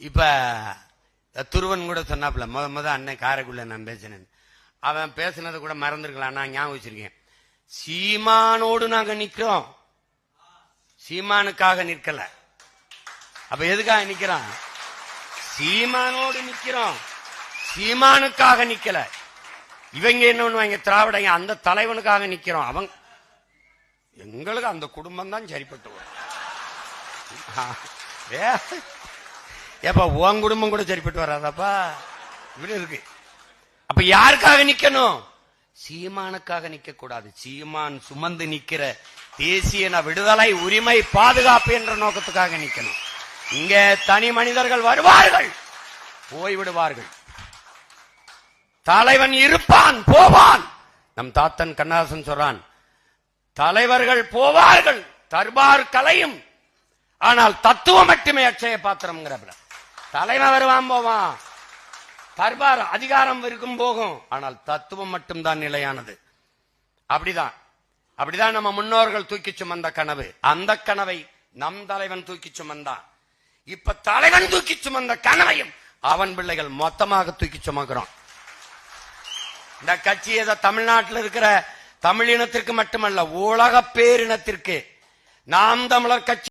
இப்ப துருவன் கூட சொன்னாப்ல முத அண்ணன் காரைக்குள்ள நான் பேசினேன். அவன் பேசினதை கூட மறந்துருக்கலாம், நான் ஞாபகம் வச்சிருக்கேன். சீமானோடு நாங்க நிக்கிறோம், சீமானுக்காக நிற்கல. அப்ப எதுக்காக நிக்கிறோம்? சீமானோடு நிக்கிறோம், சீமானுக்காக நிக்கல. இவங்க என்ன பண்ணுவாங்க, திராவிடங்க அந்த தலைவனுக்காக நிக்கிறோம். அவங்க எங்களுக்கு அந்த குடும்பம் தான் சரிப்பட்டு வரும். ஏப்பா உன் குடும்பம் கூட சரிப்பட்டு வராதாப்பா, இப்படி இருக்கு. அப்ப யாருக்காக நிக்கணும்? சீமானுக்காக நிக்க கூடாது. சீமான் சுமந்து நிக்கிற தேசிய விடுதலை உரிமை பாதுகாப்பு என்ற நோக்கத்துக்காக நிக்கணும். இங்க தனி மனிதர்கள் வருவார்கள், போய்விடுவார்கள். தலைவன் இருப்பான், போவான். நம் தாத்தன் கண்ணதாசன் சொல்றான், தலைவர்கள் போவார்கள், தர்பார் கலையும், ஆனால் தத்துவம் மட்டுமே அட்சய பாத்திரம். தலைவன் வருவான் போவான், தர்பார் அதிகாரம் இருக்கும் போகும், ஆனால் தத்துவம் மட்டும்தான் நிலையானது. அப்படிதான் நம்ம முன்னோர்கள் தூக்கி சுமந்த கனவு. அந்த கனவை நம் தலைவன் தூக்கி சுமந்தான். இப்ப தலைவன் தூக்கி சுமந்த கனவையும் அவன் பிள்ளைகள் மொத்தமாக தூக்கி சுமக்கிறோம். இந்த கட்சி ஏதோ தமிழ்நாட்டில் இருக்கிற தமிழினத்திற்கு மட்டுமல்ல, உலக பேரினத்திற்கு நாம் தமிழர் கட்சி